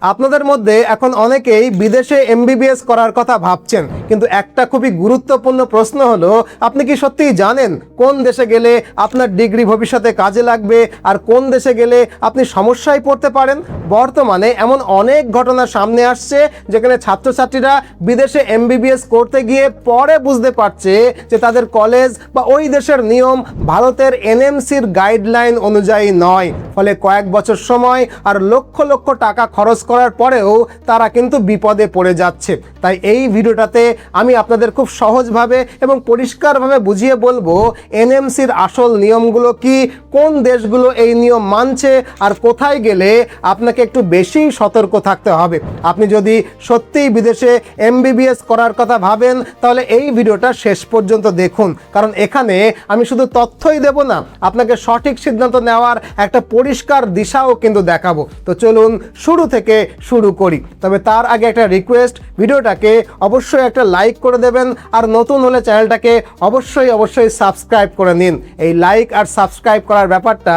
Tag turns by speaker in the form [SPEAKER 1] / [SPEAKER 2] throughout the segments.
[SPEAKER 1] আপনাদের মধ্যে এখন অনেকেই বিদেশে এমবিবিএস করার কথা ভাবছেন, কিন্তু একটা খুবই গুরুত্বপূর্ণ প্রশ্ন হলো, আপনি কি সত্যিই জানেন কোন দেশে গেলে আপনার ডিগ্রি ভবিষ্যতে কাজে লাগবে আর কোন দেশে গেলে আপনি সমস্যায় পড়তে পারেন? বর্তমানে এমন অনেক ঘটনা সামনে আসছে যেখানে ছাত্রছাত্রীরা বিদেশে এমবিবিএস করতে গিয়ে পরে বুঝতে পারছে যে তাদের কলেজ বা ওই দেশের নিয়ম ভারতের এনএমসির গাইডলাইন অনুযায়ী নয়। ফলে কয়েক বছর সময় আর লক্ষ লক্ষ টাকা খরচ করার পরেও তারা কিন্তু বিপদে পড়ে যাচ্ছে। তাই এই ভিডিওটাতে আমি আপনাদের খুব সহজভাবে এবং পরিষ্কারভাবে বুঝিয়ে বলবো এনএমসির আসল নিয়মগুলো কি, কোন দেশগুলো এই নিয়ম মানছে আর কোথায় গেলে আপনাকে একটু বেশি সতর্ক থাকতে হবে। আপনি যদি সত্যিই বিদেশে এমবিবিএস করার কথা ভাবেন তাহলে এই ভিডিওটা শেষ পর্যন্ত দেখুন, কারণ এখানে আমি শুধু তথ্যই দেব না, আপনাকে সঠিক সিদ্ধান্ত নেওয়ার একটা পরিষ্কার দিশাও কিন্তু দেখাবো। তো চলুন শুরু থেকে শুরু করি। তবে তার আগে একটা রিকোয়েস্ট, ভিডিওটাকে অবশ্যই একটা লাইক করে দেবেন আর নতুন হলে চ্যানেলটাকে অবশ্যই সাবস্ক্রাইব করে নিন। এই লাইক আর সাবস্ক্রাইব করার ব্যাপারটা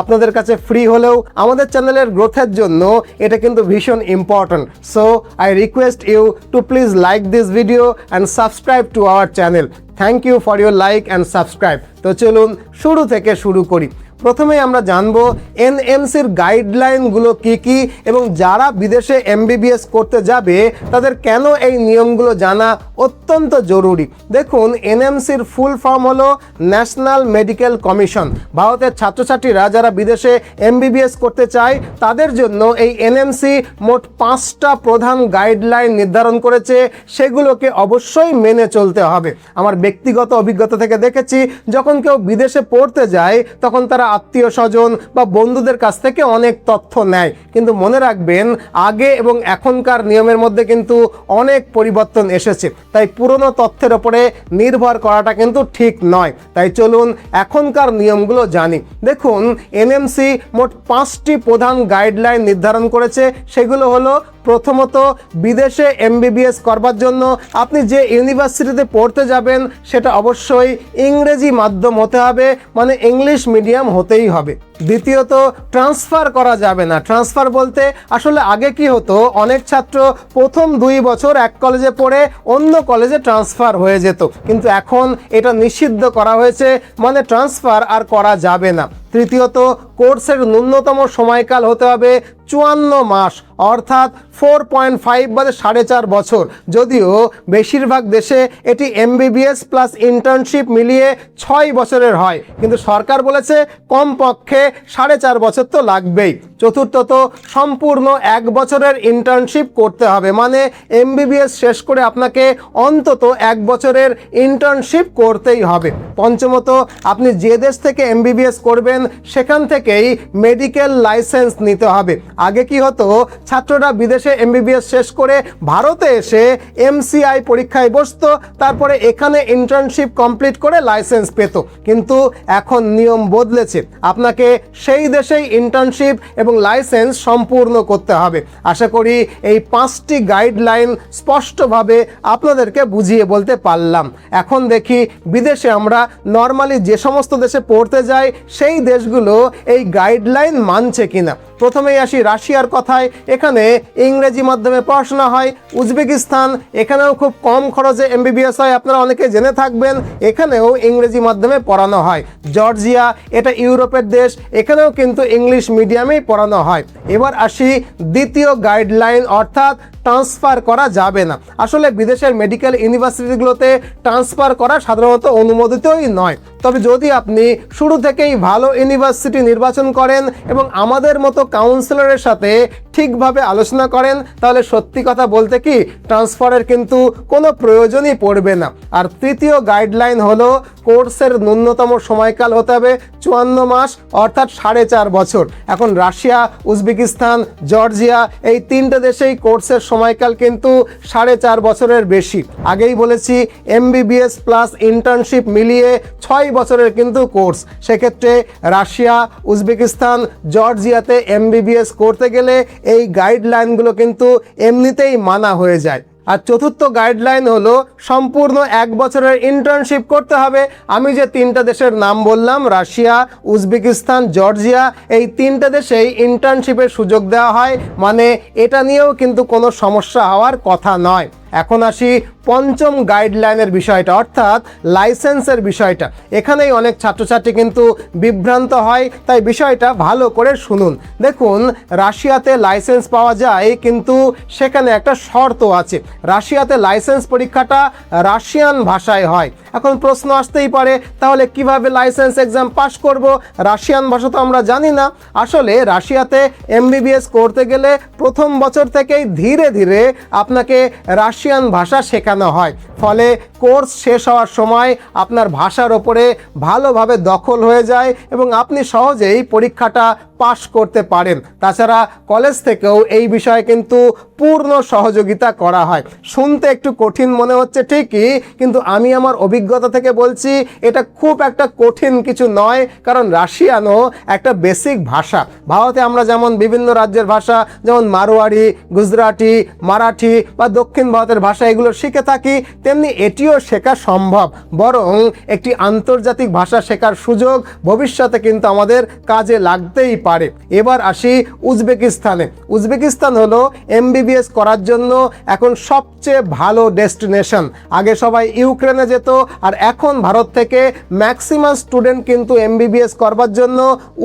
[SPEAKER 1] আপনাদের কাছে ফ্রি হলেও আমাদের চ্যানেলের গ্রোথের জন্য এটা কিন্তু ভীষণ important. So I request you to please like this video and subscribe to our channel. Thank you for your like and subscribe. তো চলুন শুরু থেকে শুরু করি। প্রথমেই আমরা জানবো এনএমসির গাইডলাইনগুলো কি কি এবং যারা বিদেশে এমবিবিএস করতে যাবে তাদের কেন এই নিয়মগুলো জানা অত্যন্ত জরুরি। দেখুন, এনএমসির ফুল ফর্ম হলো ন্যাশনাল মেডিকেল কমিশন। ভারতের ছাত্রছাত্রীরা যারা বিদেশে এমবিবিএস করতে চায় তাদের জন্য এই এনএমসি মোট 5টা প্রধান গাইডলাইন নির্ধারণ করেছে, সেগুলোকে অবশ্যই মেনে চলতে হবে। আমার ব্যক্তিগত অভিজ্ঞতা থেকে দেখেছি, যখন কেউ বিদেশে পড়তে যায় তখন তারা আত্মীয় স্বজন বা বন্ধুদের কাছ থেকে অনেক তথ্য নেয়, কিন্তু মনে রাখবেন আগে এবং এখনকার নিয়মের মধ্যে কিন্তু অনেক পরিবর্তন এসেছে। তাই পুরনো তথ্যের ওপরে নির্ভর করাটা কিন্তু ঠিক নয়। তাই চলুন এখনকার নিয়মগুলো জানি। দেখুন, এনএমসি মোট 5টি প্রধান গাইডলাইন নির্ধারণ করেছে। সেগুলো হলো, প্রথমত, বিদেশে এমবিবিএস করবার জন্য আপনি যে ইউনিভার্সিটিতে পড়তে যাবেন সেটা অবশ্যই ইংরেজি মাধ্যম হতে হবে, মানে ইংলিশ মিডিয়াম হতেই হবে। দ্বিতীয়ত, ট্রান্সফার করা যাবে না। ট্রান্সফার বলতে আসলে আগে কি হতো, অনেক ছাত্র প্রথম 2 বছর এক কলেজে পড়ে অন্য কলেজে ট্রান্সফার হয়ে যেত, কিন্তু এখন এটা নিষিদ্ধ করা হয়েছে, মানে ট্রান্সফার আর করা যাবে না। তৃতীয়ত, কোর্সের ন্যূনতম সময়কাল হতে হবে 54 মাস, অর্থাৎ 4.5 বা 4.5 বছর। যদিও বেশিরভাগ দেশে এটি এমবিবিএস প্লাস ইন্টার্নশিপ মিলিয়ে 6 বছরের হয়, কিন্তু সরকার বলেছে কমপক্ষে 4.5 বছর তো লাগবেই। চতুর্থত, সম্পূর্ণ 1 বছরের ইন্টার্নশিপ করতে হবে, মানে এমবিবিএস শেষ করে আপনাকে অন্তত 1 বছরের ইন্টার্নশিপ করতেই হবে। পঞ্চমত, আপনি যে দেশ থেকে এমবিবিএস করবেন সেখান থেকেই মেডিকেল লাইসেন্স নিতে হবে। আগে কি হতো, ছাত্ররা বিদেশে এমবিবিএস শেষ করে ভারতে এসে এমসিআই পরীক্ষায় বসতো, তারপরে এখানে ইন্টার্নশিপ কমপ্লিট করে লাইসেন্স পেত, কিন্তু এখন নিয়ম বদলেছে, আপনাকে সেই দেশেই ইন্টার্নশিপ এবং লাইসেন্স সম্পূর্ণ করতে হবে। আশা করি এই 5টি গাইডলাইন স্পষ্টভাবে আপনাদেরকে বুঝিয়ে বলতে পারলাম। এখন দেখি বিদেশে আমরা নর্মালি যে সমস্ত দেশে পড়তে যাই সেই দেশগুলো এই গাইডলাইন মানছে কিনা। প্রথমেই আসি রাশিয়ার কথায়। এখানে ইংরেজি মাধ্যমে পড়াশোনা হয়। উজবেকিস্তান, এখানেও খুব কম খরচে এমবিবিএস হয়, আপনারা অনেকে জেনে থাকবেন, এখানেও ইংরেজি মাধ্যমে পড়ানো হয়। জর্জিয়া, এটা ইউরোপের দেশ, এখানেও কিন্তু ইংলিশ মিডিয়ামেই পড়ানো হয়। এবার আসি দ্বিতীয় গাইডলাইন, অর্থাৎ ট্রান্সফার করা যাবে না। আসলে বিদেশের মেডিকেল ইউনিভার্সিটিগুলোতে ট্রান্সফার করা সাধারণত অনুমোদিতই নয়। তবে যদি আপনি শুরু থেকেই ভালো ইউনিভার্সিটি নির্বাচন করেন এবং আমাদের মতো কাউন্সিলরের সাথে ঠিকভাবে আলোচনা করেন, তাহলে সত্যি কথা বলতে কি ট্রান্সফারের কিন্তু কোনো প্রয়োজনই পড়বে না। আর তৃতীয় গাইডলাইন হলো, কোর্সের ন্যূনতম সময়কাল হতে হবে 54 মাস, অর্থাৎ 4.5 বছর। এখন রাশিয়া, উজবেকিস্তান, জর্জিয়া, এই 3টে দেশেই কোর্সের সময়কাল কিন্তু 4.5 বছরের বেশি। আগেই বলেছি এমবিবিএস প্লাস ইন্টার্নশিপ মিলিয়ে 6 বছরের কিন্তু কোর্স। সেক্ষেত্রে রাশিয়া, উজবেকিস্তান, জর্জিয়াতে এমবিবিএস করতে গেলে এই গাইডলাইনগুলো কিন্তু এমনিতেই মানা হয়ে যায়। আর চতুর্থ গাইডলাইন হলো সম্পূর্ণ 1 বছরের ইন্টার্নশিপ করতে হবে। আমি যে 3টা দেশের নাম বললাম, রাশিয়া, উজবেকিস্তান, জর্জিয়া, এই 3টে দেশেই ইন্টার্নশিপের সুযোগ দেওয়া হয়, মানে এটা নিয়েও কিন্তু কোনো সমস্যা হওয়ার কথা নয়। এখন আসি পঞ্চম গাইডলাইনের বিষয়টা, অর্থাৎ লাইসেন্সের বিষয়টা। এখানেই অনেক ছাত্রছাত্রী কিন্তু বিভ্রান্ত হয়, তাই বিষয়টা ভালো করে শুনুন। দেখুন, রাশিয়াতে লাইসেন্স পাওয়া যায়, কিন্তু সেখানে একটা শর্ত আছে। রাশিয়াতে লাইসেন্স পরীক্ষাটা রাশিয়ান ভাষায় হয়। এখন প্রশ্ন আসতেই পারে, তাহলে কিভাবে লাইসেন্স এক্সাম পাস করব? রাশিয়ান ভাষা তো আমরা জানি না। আসলে রাশিয়াতে এমবিবিএস করতে গেলে প্রথম বছর থেকেই ধীরে ধীরে আপনাকে রাশিয়ান ভাষা শেখানো হয়, ফলে কোর্স শেষ হওয়ার সময় আপনার ভাষার ওপরে ভালোভাবে দখল হয়ে যায় এবং আপনি সহজেই পরীক্ষাটা পাশ করতে পারেন। তাছাড়া কলেজ থেকেও এই বিষয়ে কিন্তু পূর্ণ সহযোগিতা করা হয়। শুনতে একটু কঠিন মনে হচ্ছে ঠিকই, কিন্তু আমি আমার অভিজ্ঞতা থেকে বলছি এটা খুব একটা কঠিন কিছু নয়, কারণ রাশিয়ানও একটা বেসিক ভাষা। ভারতে আমরা যেমন বিভিন্ন রাজ্যের ভাষা, যেমন মারোয়াড়ি, গুজরাটি, মারাঠি বা দক্ষিণ ভারতের ভাষা এগুলো শিখে থাকি, তেমনি এটিও শেখা সম্ভব। বরং একটি আন্তর্জাতিক ভাষা শেখার সুযোগ ভবিষ্যতে কিন্তু আমাদের কাজে লাগতেই পারে। এবার আসি উজবেকিস্তানে। উজবেকিস্তান হলো এমবিবিএস করার জন্য এখন সবচেয়ে ভালো ডেস্টিনেশন। আগে সবাই ইউক্রেনে যেত, আর এখন ভারত থেকে ম্যাক্সিমাম স্টুডেন্ট কিন্তু এমবিবিএস করবার জন্য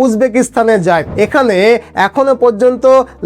[SPEAKER 1] উজবেকিস্তানে যায়। এখানে এখনো পর্যন্ত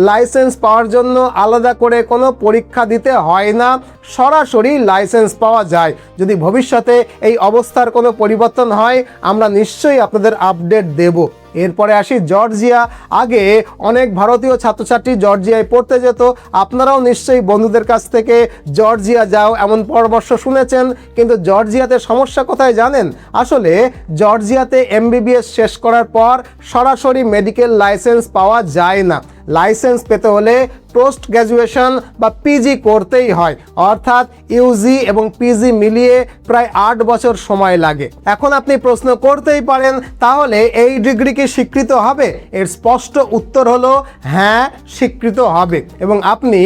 [SPEAKER 1] লাইসেন্স পাওয়ার জন্য আলাদা করে কোনো পরীক্ষা দিতে হয় না, সরাসরি লাইসেন্স পাওয়া যায়। যদি ভবিষ্যতে এই অবস্থার কোনো পরিবর্তন হয়, আমরা নিশ্চয়ই আপনাদের আপডেট দেব। এরপরে আসি জর্জিয়া। আগে অনেক ভারতীয় ছাত্রছাত্রী জর্জিয়ায় পড়তে যেত। আপনারাও নিশ্চয়ই বন্ধুদের কাছ থেকে জর্জিয়া যাও এমন পরামর্শ শুনেছেন, কিন্তু জর্জিয়াতে সমস্যা কোথায় জানেন? আসলে জর্জিয়াতে এমবিবিএস শেষ করার পর সরাসরি মেডিকেল লাইসেন্স পাওয়া যায় না। লাইসেন্স পেতে হলে পোস্ট গ্র্যাজুয়েশন বা পিজি করতেই হয়, অর্থাৎ ইউজি এবং পিজি মিলিয়ে প্রায় 8 বছর সময় লাগে। এখন আপনি প্রশ্ন করতেই পারেন, তাহলে এই ডিগ্রি কি স্বীকৃত হবে? এর স্পষ্ট উত্তর হলো হ্যাঁ, স্বীকৃত হবে এবং আপনি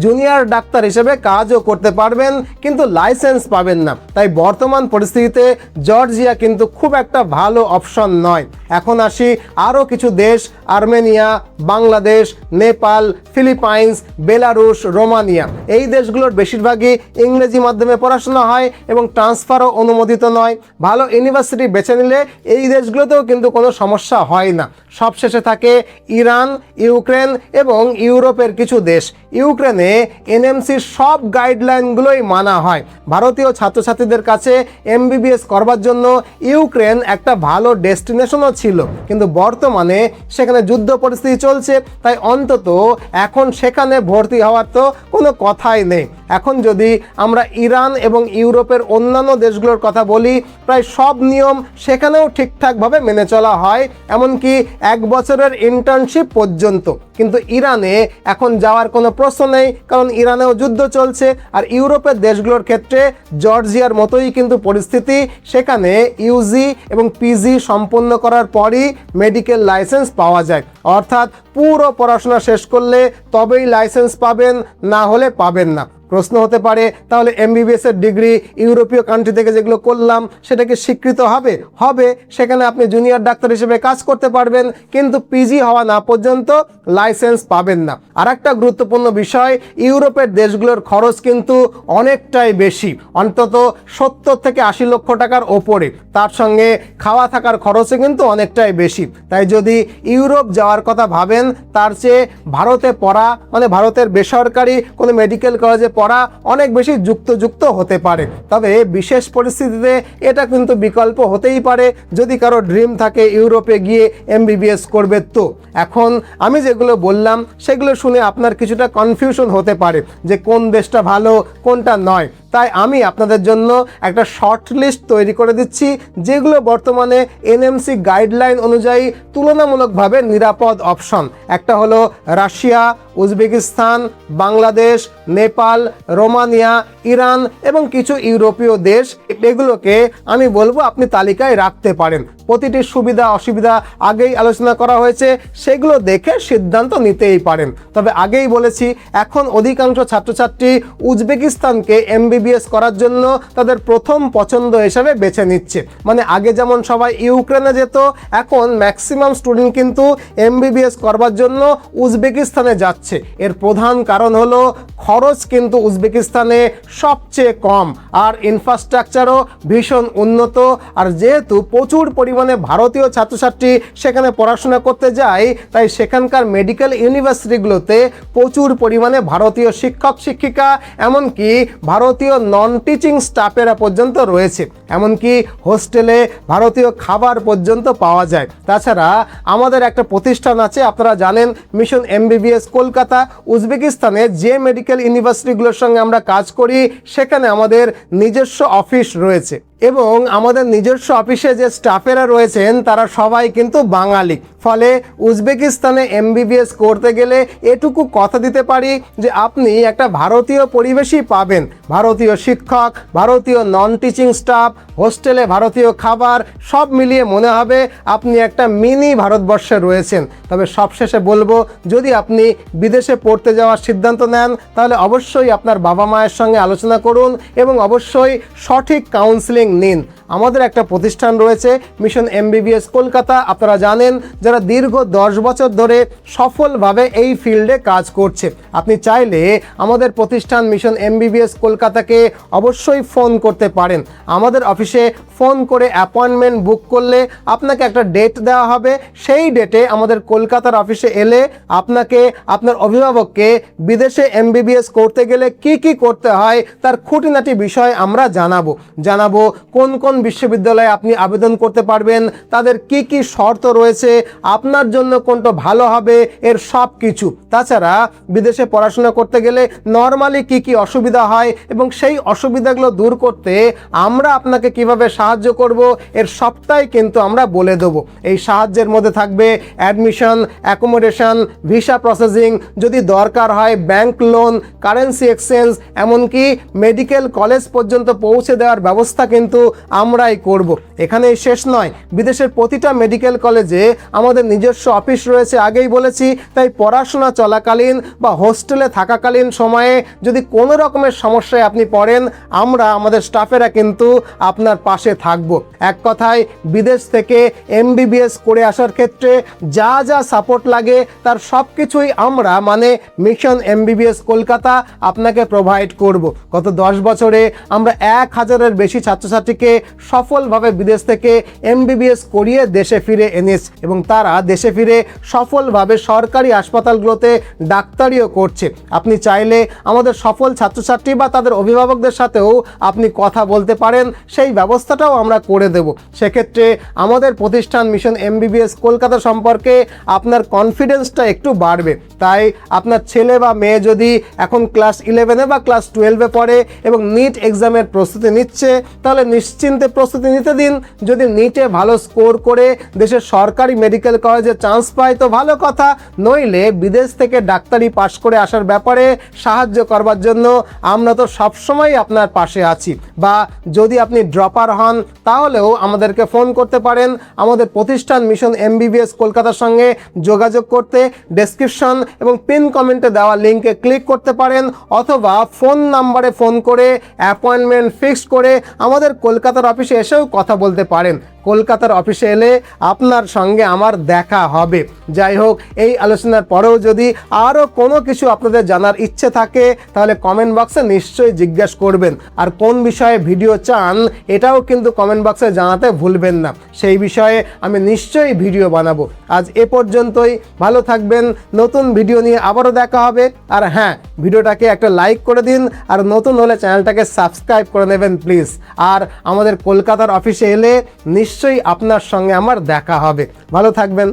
[SPEAKER 1] জুনিয়র ডাক্তার হিসেবে কাজও করতে পারবেন, কিন্তু লাইসেন্স পাবেন না। তাই বর্তমান পরিস্থিতিতে জর্জিয়া কিন্তু খুব একটা ভালো অপশন নয়। এখন আসি আরও কিছু দেশ, Armenia, Bangladesh, Nepal, Philippines, Belarus, Romania. এই দেশগুলোর বেশিরভাগই ইংরেজি মাধ্যমে পড়াশোনা হয় এবং ট্রান্সফারও অনুমোদিত নয়। ভালো ইউনিভার্সিটি বেছে নিলে এই দেশগুলোতেও কিন্তু কোনো সমস্যা হয় না। সবশেষে থাকে ইরান, ইউক্রেন এবং ইউরোপের কিছু দেশ। ইউক্রেনে এনএমসির সব গাইডলাইনগুলোই মানা হয়। ভারতীয় ছাত্রছাত্রীদের কাছে এমবিবিএস করবার জন্য ইউক্রেন একটা ভালো ডেস্টিনেশনও ছিল, কিন্তু বর্তমানে সেখানে যুদ্ধ পরিস্থিতি চলছে, তাই অন্তত এখন সেখানে ভর্তি হওয়ার তো কোনো কথাই নেই। এখন যদি আমরা ইরান এবং ইউরোপের অন্যান্য দেশগুলোর কথা বলি, প্রায় সব নিয়ম সেখানেও ঠিকঠাকভাবে মেনে চলা হয়, এমনকি 1 বছরের ইন্টার্নশিপ পর্যন্ত। কিন্তু ইরানে এখন যাওয়ার কোনো প্রশ্ন নেই, কারণ ইরানেও যুদ্ধ চলছে। আর ইউরোপের দেশগুলোর ক্ষেত্রে জর্জিয়ার মতোই কিন্তু পরিস্থিতি। সেখানে ইউজি এবং পিজি সম্পন্ন করার পরই মেডিকেল লাইসেন্স পাওয়া যায়, অর্থাৎ পুরো পড়াশোনা শেষ করলে তবেই লাইসেন্স পাবেন, না হলে পাবেন না। প্রশ্ন হতে পারে, তাহলে এমবিবিএস এর ডিগ্রি ইউরোপীয় কান্ট্রি থেকে যেগুলো করলাম সেটা কি স্বীকৃত হবে? হবে, সেখানে আপনি জুনিয়র ডাক্তার হিসেবে কাজ করতে পারবেন, কিন্তু পিজি হওয়া না পর্যন্ত লাইসেন্স পাবেন না। আর একটা গুরুত্বপূর্ণ বিষয়, ইউরোপের দেশগুলোর খরচ কিন্তু অনেকটাই বেশি, অন্তত 70 থেকে 80 লক্ষ টাকার ওপরে। তার সঙ্গে খাওয়া থাকার খরচও কিন্তু অনেকটাই বেশি। তাই যদি ইউরোপ যাওয়ার কথা ভাবেন, তার চেয়ে ভারতে পড়া, মানে ভারতের বেসরকারি কোনো মেডিকেল কলেজে পড়া অনেক বেশি যুক্ত হতে পারে। তবে বিশেষ পরিস্থিতিতে এটা কিন্তু বিকল্প হতেই পারে, যদি কারো ড্রিম থাকে ইউরোপে গিয়ে এমবিবিএস করবে। তো এখন আমি যেগুলো বললাম সেগুলো শুনে আপনার কিছুটা কনফিউশন হতে পারে যে কোন দেশটা ভালো, কোনটা নয়। তাই আমি আপনাদের জন্য একটা শর্ট লিস্ট তৈরি করে দিচ্ছি, যেগুলো বর্তমানে এনএমসি গাইডলাইন অনুযায়ী তুলনামূলকভাবে নিরাপদ অপশন। একটা হলো Russia, Uzbekistan, Bangladesh, Nepal, Romania, Iran এবং কিছু ইউরোপীয় দেশ। এগুলোকে আমি বলবো আপনি তালিকায় রাখতে পারেন। প্রতিটি সুবিধা অসুবিধা আগেই আলোচনা করা হয়েছে, সেগুলো দেখে সিদ্ধান্ত নিতেই পারেন। তবে আগেই বলেছি, এখন অধিকাংশ ছাত্রছাত্রী উজবেকিস্তানকে এমবিবিএস করার জন্য তাদের প্রথম পছন্দ হিসেবে বেছে নিচ্ছে। মানে আগে যেমন সবাই ইউক্রেনে যেত, এখন ম্যাক্সিমাম স্টুডেন্ট কিন্তু এমবিবিএস করবার জন্য উজবেকিস্তানে যাচ্ছে। এর প্রধান কারণ হলো খরচ কিন্তু উজবেকিস্তানে সবচেয়ে কম, আর ইনফ্রাস্ট্রাকচারও ভীষণ উন্নত। আর যেহেতু প্রচুর পরিমাণে ভারতীয় ছাত্রছাত্রী সেখানে পড়াশোনা করতে যায়, তাই সেখানকার মেডিকেল ইউনিভার্সিটিগুলোতে প্রচুর পরিমাণে ভারতীয় শিক্ষক শিক্ষিকা, এমনকি ভারতীয় নন টিচিং স্টাফেরা পর্যন্ত রয়েছে। এমনকি হোস্টেলে ভারতীয় খাবার পর্যন্ত পাওয়া যায়। তাছাড়া আমাদের একটা প্রতিষ্ঠান আছে, আপনারা জানেন, মিশন এমবিবিএস কলকাতা। উজবেকিস্তানে যে মেডিকেল ইউনিভার্সিটিগুলোর সঙ্গে আমরা কাজ করি, সেখানে আমাদের নিজস্ব অফিস রয়েছে এবং আমাদের নিজস্ব অফিসে যে স্টাফেরা রয়েছেন তারা সবাই কিন্তু বাঙালি। ফলে উজবেকিস্তানে এমবিবিএস করতে গেলে এটুকু কথা দিতে পারি যে আপনি একটা ভারতীয় পরিবেশই পাবেন। ভারতীয় শিক্ষক, ভারতীয় নন টিচিং স্টাফ, হোস্টেলে ভারতীয় খাবার, সব মিলিয়ে মনে হবে আপনি একটা মিনি ভারতবর্ষে রয়েছেন। তবে সবশেষে বলবো, যদি আপনি বিদেশে পড়তে যাওয়ার সিদ্ধান্ত নেন, তাহলে অবশ্যই আপনার বাবা মায়ের সঙ্গে আলোচনা করুন এবং অবশ্যই সঠিক কাউন্সেলিং নিন। আমাদের একটা প্রতিষ্ঠান রয়েছে মিশন এমবিবিএস কলকাতা, আপনারা জানেন, যারা দীর্ঘ 10 বছর ধরে সফলভাবে এই ফিল্ডে কাজ করছে। আপনি চাইলে আমাদের প্রতিষ্ঠান মিশন এমবিবিএস কলকাতাকে অবশ্যই ফোন করতে পারেন। আমাদের অফিসে ফোন করে অ্যাপয়েন্টমেন্ট বুক করলে আপনাকে একটা ডেট দেওয়া হবে। সেই ডেটে আমাদের কলকাতার অফিসে এলে আপনাকে, আপনার অভিভাবককে বিদেশে এমবিবিএস করতে গেলে কি কি করতে হয় তার খুঁটিনাটি বিষয় আমরা জানাবো কোন কোন বিশ্ববিদ্যালয়ে আপনি আবেদন করতে পারবেন, তাদের কি কি শর্ত রয়েছে, আপনার জন্য কোনটা ভালো হবে, এর সব কিছু। তাছাড়া বিদেশে পড়াশোনা করতে গেলে নর্মালি কি কি অসুবিধা হয় এবং সেই অসুবিধাগুলো দূর করতে আমরা আপনাকে কিভাবে সাহায্য করব, এর সবটাই কিন্তু আমরা বলে দেবো। এই সাহায্যের মধ্যে থাকবে অ্যাডমিশন, অ্যাকোমোডেশন, ভিসা প্রসেসিং, যদি দরকার হয় ব্যাংক লোন, কারেন্সি এক্সচেঞ্জ, এমনকি মেডিকেল কলেজ পর্যন্ত পৌঁছে দেওয়ার ব্যবস্থা কিন্তু আমরাই করব। এখানেই শেষ নয়, বিদেশের প্রতিটা মেডিকেল কলেজে আমাদের নিজস্ব অফিস রয়েছে, আগেই বলেছি। তাই পড়াশোনা চলাকালীন বা হোস্টেলে থাকাকালীন সময়ে যদি কোনো রকমের সমস্যায় আপনি পড়েন, আমরা, আমাদের স্টাফেরা কিন্তু আপনার পাশে থাকব। এক কথায়, বিদেশ থেকে এমবিবিএস করে আসার ক্ষেত্রে যা যা সাপোর্ট লাগে তার সব কিছুই আমরা, মানে মিশন এমবিবিএস কলকাতা, আপনাকে প্রোভাইড করব। গত 10 বছরে আমরা 1000-এর বেশি ছাত্রছাত্রীকে সফলভাবে বিদেশ থেকে এমবিবিএস করিয়ে দেশে ফিরে এনেছে এবং তারা দেশে ফিরে সফলভাবে সরকারি হাসপাতালগুলোতে ডাক্তারিও করছে। আপনি চাইলে আমাদের সফল ছাত্রছাত্রী বা তাদের অভিভাবকদের সাথেও আপনি কথা বলতে পারেন, সেই ব্যবস্থাটাও আমরা করে দেব। সেক্ষেত্রে আমাদের প্রতিষ্ঠান মিশন এমবিবিএস কলকাতা সম্পর্কে আপনার কনফিডেন্সটা একটু বাড়বে। তাই আপনার ছেলে বা মেয়ে যদি এখন ক্লাস 11-এ বা ক্লাস 12-এ পড়ে এবং নিট এক্সামের প্রস্তুতি নিচ্ছে, তাহলে নিশ্চিন্তে প্রস্তুতি নিতে দিন। যদি নিটে ভালো স্কোর করে দেশের সরকারি মেডিকেল কলেজে চান্স পায় তো ভালো কথা, নইলে বিদেশ থেকে ডাক্তারি পাশ করে আসার ব্যাপারে সাহায্য করবার জন্য আমরা তো সবসময় আপনার পাশে আছি। বা যদি আপনি ড্রপার হন, তাহলেও আমাদেরকে ফোন করতে পারেন। আমাদের প্রতিষ্ঠান মিশন এমবিবিএস কলকাতার সঙ্গে যোগাযোগ করতে ডেসক্রিপশন এবং পিন কমেন্টে দেওয়া লিঙ্কে ক্লিক করতে পারেন, অথবা ফোন নাম্বারে ফোন করে অ্যাপয়েন্টমেন্ট ফিক্সড করে আমাদের কলকাতার অফিসে এসেও কথা বলতে পারেন। কলকাতার অফিসে এলে আপনার সঙ্গে আমার দেখা হবে। যাই হোক, এই আলোচনার পরেও যদি আরও কোনো কিছু আপনাদের জানার ইচ্ছে থাকে, তাহলে কমেন্ট বক্সে নিশ্চয়ই জিজ্ঞাসা করবেন। আর কোন বিষয়ে ভিডিও চান, এটাও কিন্তু কমেন্ট বক্সে জানাতে ভুলবেন না। সেই বিষয়ে আমি নিশ্চয়ই ভিডিও বানাবো। আজ এ পর্যন্তই, ভালো থাকবেন। নতুন ভিডিও নিয়ে আবারও দেখা হবে। আর হ্যাঁ, ভিডিওটাকে একটা লাইক করে দিন, আর নতুন হলে চ্যানেলটাকে সাবস্ক্রাইব করে নেবেন প্লিজ। আর আমাদের কলকাতার অফিসে এলে নিশ্চয়ই আপনার সঙ্গে আমার দেখা হবে। ভালো থাকবেন।